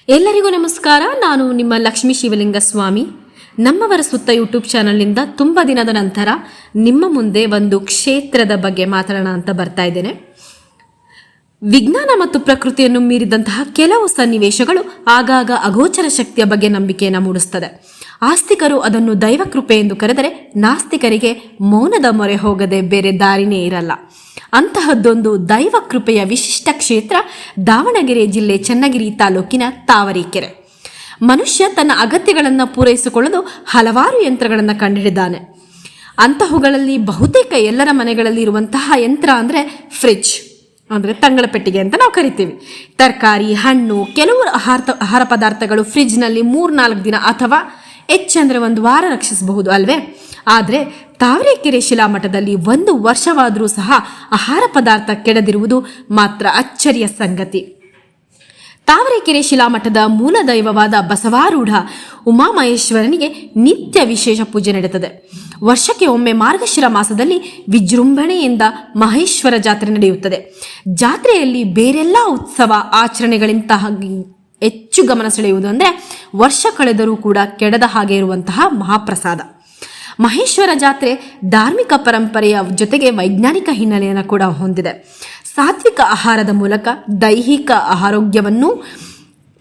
ಎಲ್ಲರಿಗೂ ನಮಸ್ಕಾರ. ನಾನು ನಿಮ್ಮ ಲಕ್ಷ್ಮೀ ಶಿವಲಿಂಗ ಸ್ವಾಮಿ. ನಮ್ಮವರ ಸುತ್ತ ಯೂಟ್ಯೂಬ್ ಚಾನಲ್ನಿಂದ ತುಂಬ ದಿನದ ನಂತರ ನಿಮ್ಮ ಮುಂದೆ ಒಂದು ಕ್ಷೇತ್ರದ ಬಗ್ಗೆ ಮಾತಾಡೋಣ ಅಂತ ಬರ್ತಾ ಇದ್ದೇನೆ. ವಿಜ್ಞಾನ ಮತ್ತು ಪ್ರಕೃತಿಯನ್ನು ಮೀರಿದಂತಹ ಕೆಲವು ಸನ್ನಿವೇಶಗಳು ಆಗಾಗ ಅಗೋಚರ ಶಕ್ತಿಯ ಬಗ್ಗೆ ನಂಬಿಕೆಯನ್ನು ಮೂಡಿಸ್ತದೆ. ಆಸ್ತಿಕರು ಅದನ್ನು ದೈವ ಕೃಪೆ ಎಂದು ಕರೆದರೆ, ನಾಸ್ತಿಕರಿಗೆ ಮೌನದ ಮೊರೆ ಹೋಗದೆ ಬೇರೆ ದಾರಿನೇ ಇರಲ್ಲ. ಅಂತಹದ್ದೊಂದು ದೈವ ಕೃಪೆಯ ವಿಶಿಷ್ಟ ಕ್ಷೇತ್ರ ದಾವಣಗೆರೆ ಜಿಲ್ಲೆ ಚನ್ನಗಿರಿ ತಾಲೂಕಿನ ತಾವರೆಕೆರೆ. ಮನುಷ್ಯ ತನ್ನ ಅಗತ್ಯಗಳನ್ನು ಪೂರೈಸಿಕೊಳ್ಳಲು ಹಲವಾರು ಯಂತ್ರಗಳನ್ನು ಕಂಡುಹಿಡಿದಾನೆ. ಅಂತಹವುಗಳಲ್ಲಿ ಬಹುತೇಕ ಎಲ್ಲರ ಮನೆಗಳಲ್ಲಿ ಇರುವಂತಹ ಯಂತ್ರ ಅಂದರೆ ಫ್ರಿಡ್ಜ್, ಅಂದರೆ ತಂಗಳ ಪೆಟ್ಟಿಗೆ ಅಂತ ನಾವು ಕರಿತೀವಿ. ತರಕಾರಿ, ಹಣ್ಣು, ಕೆಲವು ಆಹಾರ ಪದಾರ್ಥಗಳು ಫ್ರಿಡ್ಜ್ನಲ್ಲಿ 3-4 ದಿನ ಅಥವಾ ಹೆಚ್ಚಂದರೆ 1 ವಾರ ರಕ್ಷಿಸಬಹುದು ಅಲ್ವೇ. ಆದರೆ ತಾವರೆಕೆರೆ ಶಿಲಾಮಠದಲ್ಲಿ 1 ವರ್ಷವಾದರೂ ಸಹ ಆಹಾರ ಪದಾರ್ಥ ಕೆಡದಿರುವುದು ಮಾತ್ರ ಅಚ್ಚರಿಯ ಸಂಗತಿ. ತಾವರೆಕೆರೆ ಶಿಲಾಮಠದ ಮೂಲ ದೈವವಾದ ಬಸವಾರೂಢ ಉಮಾಮಹೇಶ್ವರನಿಗೆ ನಿತ್ಯ ವಿಶೇಷ ಪೂಜೆ ನಡೆಯುತ್ತದೆ. ವರ್ಷಕ್ಕೆ ಒಮ್ಮೆ ಮಾರ್ಗಶಿರ ಮಾಸದಲ್ಲಿ ವಿಜೃಂಭಣೆಯಿಂದ ಮಹೇಶ್ವರ ಜಾತ್ರೆ ನಡೆಯುತ್ತದೆ. ಜಾತ್ರೆಯಲ್ಲಿ ಬೇರೆಲ್ಲ ಉತ್ಸವ ಆಚರಣೆಗಳಿಂತಹ ಹೆಚ್ಚು ಗಮನ ಸೆಳೆಯುವುದು ಅಂದರೆ ವರ್ಷ ಕಳೆದರೂ ಕೂಡ ಕೆಡದ ಹಾಗೆ ಇರುವಂತಹ ಮಹಾಪ್ರಸಾದ. ಮಹೇಶ್ವರ ಜಾತ್ರೆ ಧಾರ್ಮಿಕ ಪರಂಪರೆಯ ಜೊತೆಗೆ ವೈಜ್ಞಾನಿಕ ಹಿನ್ನೆಲೆಯನ್ನು ಕೂಡ ಹೊಂದಿದೆ. ಸಾತ್ವಿಕ ಆಹಾರದ ಮೂಲಕ ದೈಹಿಕ ಆರೋಗ್ಯವನ್ನು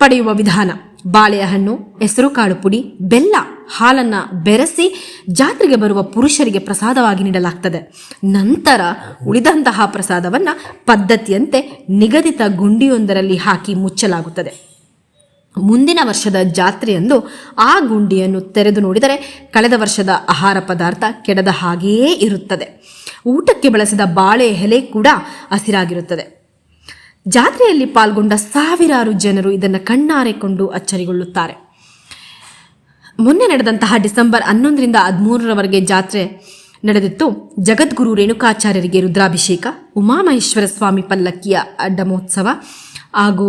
ಪಡೆಯುವ ವಿಧಾನ. ಬಾಳೆಹಣ್ಣು, ಹೆಸರುಕಾಳು ಪುಡಿ, ಬೆಲ್ಲ, ಹಾಲನ್ನು ಬೆರೆಸಿ ಜಾತ್ರೆಗೆ ಬರುವ ಪುರುಷರಿಗೆ ಪ್ರಸಾದವಾಗಿ ನೀಡಲಾಗ್ತದೆ. ನಂತರ ಉಳಿದಂತಹ ಪ್ರಸಾದವನ್ನು ಪದ್ಧತಿಯಂತೆ ನಿಗದಿತ ಗುಂಡಿಯೊಂದರಲ್ಲಿ ಹಾಕಿ ಮುಚ್ಚಲಾಗುತ್ತದೆ. ಮುಂದಿನ ವರ್ಷದ ಜಾತ್ರೆಯಂದು ಆ ಗುಂಡಿಯನ್ನು ತೆರೆದು ನೋಡಿದರೆ ಕಳೆದ ವರ್ಷದ ಆಹಾರ ಪದಾರ್ಥ ಕೆಡದ ಹಾಗೆಯೇ ಇರುತ್ತದೆ. ಊಟಕ್ಕೆ ಬಳಸಿದ ಬಾಳೆ ಎಲೆ ಕೂಡ ಹಸಿರಾಗಿರುತ್ತದೆ. ಜಾತ್ರೆಯಲ್ಲಿ ಪಾಲ್ಗೊಂಡ ಸಾವಿರಾರು ಜನರು ಇದನ್ನು ಕಣ್ಣಾರೆಕೊಂಡು ಅಚ್ಚರಿಗೊಳ್ಳುತ್ತಾರೆ. ಮೊನ್ನೆ ನಡೆದಂತಹ ಡಿಸೆಂಬರ್ 11ರಿಂದ 13ರವರೆಗೆ ಜಾತ್ರೆ ನಡೆದಿತ್ತು. ಜಗದ್ಗುರು ರೇಣುಕಾಚಾರ್ಯರಿಗೆ ರುದ್ರಾಭಿಷೇಕ, ಉಮಾಮಹೇಶ್ವರ ಸ್ವಾಮಿ ಪಲ್ಲಕ್ಕಿಯ ಅಡ್ಡಮೋತ್ಸವ ಹಾಗೂ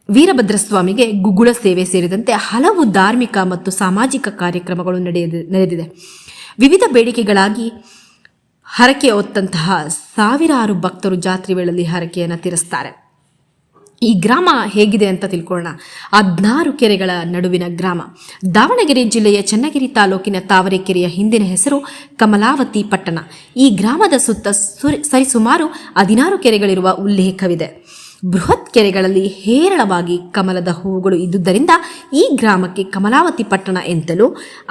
ವೀರಭದ್ರಸ್ವಾಮಿಗೆ ಗುಗ್ಗುಳ ಸೇವೆ ಸೇರಿದಂತೆ ಹಲವು ಧಾರ್ಮಿಕ ಮತ್ತು ಸಾಮಾಜಿಕ ಕಾರ್ಯಕ್ರಮಗಳು ನಡೆದಿದೆ. ವಿವಿಧ ಬೇಡಿಕೆಗಳಾಗಿ ಹರಕೆ ಹೊತ್ತಂತಹ ಸಾವಿರಾರು ಭಕ್ತರು ಜಾತ್ರೆ ವೇಳೆಯಲ್ಲಿ ಹರಕೆಯನ್ನು ತೀರಿಸ್ತಾರೆ. ಈ ಗ್ರಾಮ ಹೇಗಿದೆ ಅಂತ ತಿಳ್ಕೊಳ್ಳೋಣ. 16 ಕೆರೆಗಳ ನಡುವಿನ ಗ್ರಾಮ. ದಾವಣಗೆರೆ ಜಿಲ್ಲೆಯ ಚನ್ನಗಿರಿ ತಾಲೂಕಿನ ತಾವರೆಕೆರೆಯ ಹಿಂದಿನ ಹೆಸರು ಕಮಲಾವತಿ ಪಟ್ಟಣ. ಈ ಗ್ರಾಮದ ಸುತ್ತ ಸರಿಸುಮಾರು 16 ಕೆರೆಗಳಿರುವ ಉಲ್ಲೇಖವಿದೆ. ಬೃಹತ್ ಕೆರೆಗಳಲ್ಲಿ ಹೇರಳವಾಗಿ ಕಮಲದ ಹೂವುಗಳು ಇದ್ದುದರಿಂದ ಈ ಗ್ರಾಮಕ್ಕೆ ಕಮಲಾವತಿ ಪಟ್ಟಣ ಎಂತಲೂ,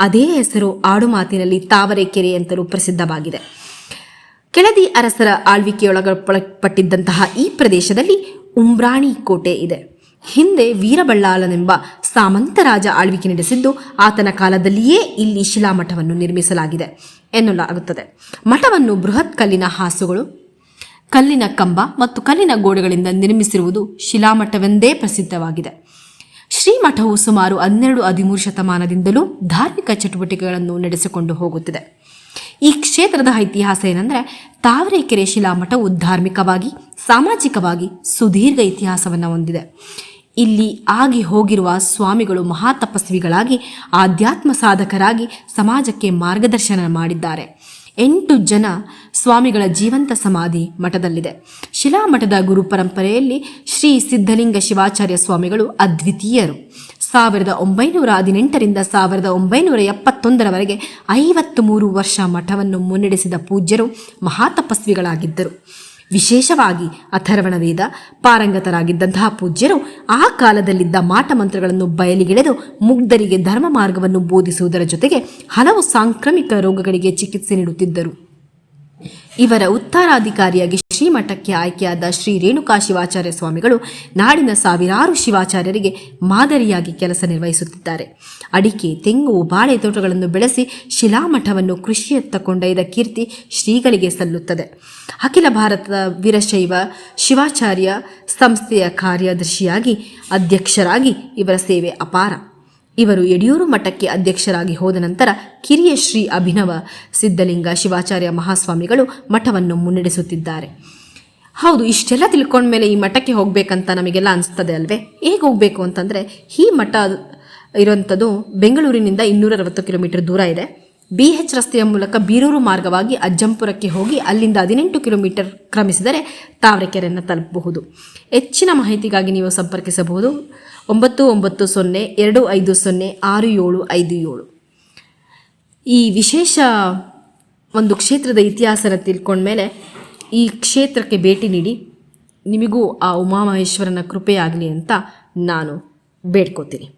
ಅದೇ ಹೆಸರು ಆಡುಮಾತಿನಲ್ಲಿ ತಾವರೆಕೆರೆ ಎಂತಲೂ ಪ್ರಸಿದ್ಧವಾಗಿದೆ. ಕೆಳದಿ ಅರಸರ ಆಳ್ವಿಕೆಯೊಳಪಟ್ಟಿದ್ದಂತಹ ಈ ಪ್ರದೇಶದಲ್ಲಿ ಉಂಬ್ರಾಣಿ ಕೋಟೆ ಇದೆ. ಹಿಂದೆ ವೀರಬಳ್ಳಾಲನೆಂಬ ಸಾಮಂತ ರಾಜ ಆಳ್ವಿಕೆ ನಡೆಸಿದ್ದು ಆತನ ಕಾಲದಲ್ಲಿಯೇ ಇಲ್ಲಿ ಶಿಲಾಮಠವನ್ನು ನಿರ್ಮಿಸಲಾಗಿದೆ ಎನ್ನಲಾಗುತ್ತದೆ. ಮಠವನ್ನು ಬೃಹತ್ ಕಲ್ಲಿನ ಹಾಸುಗಳು, ಕಲ್ಲಿನ ಕಂಬ ಮತ್ತು ಕಲ್ಲಿನ ಗೋಡೆಗಳಿಂದ ನಿರ್ಮಿಸಿರುವುದು ಶಿಲಾಮಠವೆಂದೇ ಪ್ರಸಿದ್ಧವಾಗಿದೆ. ಶ್ರೀಮಠವು ಸುಮಾರು 12-13 ಶತಮಾನದಿಂದಲೂ ಧಾರ್ಮಿಕ ಚಟುವಟಿಕೆಗಳನ್ನು ನಡೆಸಿಕೊಂಡು ಹೋಗುತ್ತಿದೆ. ಈ ಕ್ಷೇತ್ರದ ಇತಿಹಾಸ ಏನಂದರೆ, ತಾವರೆಕೆರೆ ಶಿಲಾಮಠವು ಧಾರ್ಮಿಕವಾಗಿ, ಸಾಮಾಜಿಕವಾಗಿ ಸುದೀರ್ಘ ಇತಿಹಾಸವನ್ನು ಹೊಂದಿದೆ. ಇಲ್ಲಿ ಆಗಿ ಹೋಗಿರುವ ಸ್ವಾಮಿಗಳು ಮಹಾ ತಪಸ್ವಿಗಳಾಗಿ, ಆಧ್ಯಾತ್ಮ ಸಾಧಕರಾಗಿ ಸಮಾಜಕ್ಕೆ ಮಾರ್ಗದರ್ಶನ ಮಾಡಿದ್ದಾರೆ. 8 ಜನ ಸ್ವಾಮಿಗಳ ಜೀವಂತ ಸಮಾಧಿ ಮಠದಲ್ಲಿದೆ. ಶಿಲಾಮಠದ ಗುರು ಪರಂಪರೆಯಲ್ಲಿ ಶ್ರೀ ಸಿದ್ಧಲಿಂಗ ಶಿವಾಚಾರ್ಯ ಸ್ವಾಮಿಗಳು ಅದ್ವಿತೀಯರು. 1918ರಿಂದ 1971ರವರೆಗೆ 53 ವರ್ಷ ಮಠವನ್ನು ಮುನ್ನಡೆಸಿದ ಪೂಜ್ಯರು ಮಹಾತಪಸ್ವಿಗಳಾಗಿದ್ದರು. ವಿಶೇಷವಾಗಿ ಅಥರ್ವಣ ವೇದ ಪಾರಂಗತರಾಗಿದ್ದಂತಹ ಪೂಜ್ಯರು ಆ ಕಾಲದಲ್ಲಿದ್ದ ಮಾಟ ಮಂತ್ರಗಳನ್ನು ಬಯಲಿಗೆಳೆದು ಮುಗ್ಧರಿಗೆ ಧರ್ಮ ಮಾರ್ಗವನ್ನು ಬೋಧಿಸುವುದರ ಜೊತೆಗೆ ಹಲವು ಸಾಂಕ್ರಾಮಿಕ ರೋಗಗಳಿಗೆ ಚಿಕಿತ್ಸೆ ನೀಡುತ್ತಿದ್ದರು. ಇವರ ಉತ್ತರಾಧಿಕಾರಿಯಾಗಿ ಶ್ರೀಮಠಕ್ಕೆ ಆಯ್ಕೆಯಾದ ಶ್ರೀ ರೇಣುಕಾ ಶಿವಾಚಾರ್ಯ ಸ್ವಾಮಿಗಳು ನಾಡಿನ ಸಾವಿರಾರು ಶಿವಾಚಾರ್ಯರಿಗೆ ಮಾದರಿಯಾಗಿ ಕೆಲಸ ನಿರ್ವಹಿಸುತ್ತಿದ್ದಾರೆ. ಅಡಿಕೆ, ತೆಂಗು, ಬಾಳೆ ತೋಟಗಳನ್ನು ಬೆಳೆಸಿ ಶಿಲಾಮಠವನ್ನು ಕೃಷಿಯತ್ತ ಕೊಂಡೊಯ್ದ ಕೀರ್ತಿ ಶ್ರೀಗಳಿಗೆ ಸಲ್ಲುತ್ತದೆ. ಅಖಿಲ ಭಾರತದ ವೀರಶೈವ ಶಿವಾಚಾರ್ಯ ಸಂಸ್ಥೆಯ ಕಾರ್ಯದರ್ಶಿಯಾಗಿ, ಅಧ್ಯಕ್ಷರಾಗಿ ಇವರ ಸೇವೆ ಅಪಾರ. ಇವರು ಯಡಿಯೂರು ಮಠಕ್ಕೆ ಅಧ್ಯಕ್ಷರಾಗಿ ಹೋದ ನಂತರ ಕಿರಿಯ ಶ್ರೀ ಅಭಿನವ ಸಿದ್ಧಲಿಂಗ ಶಿವಾಚಾರ್ಯ ಮಹಾಸ್ವಾಮಿಗಳು ಮಠವನ್ನು ಮುನ್ನಡೆಸುತ್ತಿದ್ದಾರೆ. ಹೌದು, ಇಷ್ಟೆಲ್ಲ ತಿಳ್ಕೊಂಡ್ಮೇಲೆ ಈ ಮಠಕ್ಕೆ ಹೋಗಬೇಕಂತ ನಮಗೆಲ್ಲ ಅನಿಸ್ತದೆ ಅಲ್ವೇ? ಹೇಗೆ ಹೋಗಬೇಕು ಅಂತಂದರೆ, ಈ ಮಠ ಇರುವಂಥದ್ದು ಬೆಂಗಳೂರಿನಿಂದ 260 ಕಿಲೋಮೀಟರ್ ದೂರ ಇದೆ. BH ರಸ್ತೆಯ ಮೂಲಕ ಬೀರೂರು ಮಾರ್ಗವಾಗಿ ಅಜ್ಜಂಪುರಕ್ಕೆ ಹೋಗಿ ಅಲ್ಲಿಂದ 18 ಕಿಲೋಮೀಟರ್ ಕ್ರಮಿಸಿದರೆ ತಾವರೆಕೆರೆಯನ್ನು ತಲುಪಬಹುದು. ಹೆಚ್ಚಿನ ಮಾಹಿತಿಗಾಗಿ ನೀವು ಸಂಪರ್ಕಿಸಬಹುದು 9902506757. ಈ ವಿಶೇಷ ಒಂದು ಕ್ಷೇತ್ರದ ಇತಿಹಾಸನ ತಿಳ್ಕೊಂಡ್ಮೇಲೆ ಈ ಕ್ಷೇತ್ರಕ್ಕೆ ಭೇಟಿ ನೀಡಿ ನಿಮಗೂ ಆ ಉಮಾಮಹೇಶ್ವರನ ಕೃಪೆಯಾಗಲಿ ಅಂತ ನಾನು ಬೇಡ್ಕೋತೀನಿ.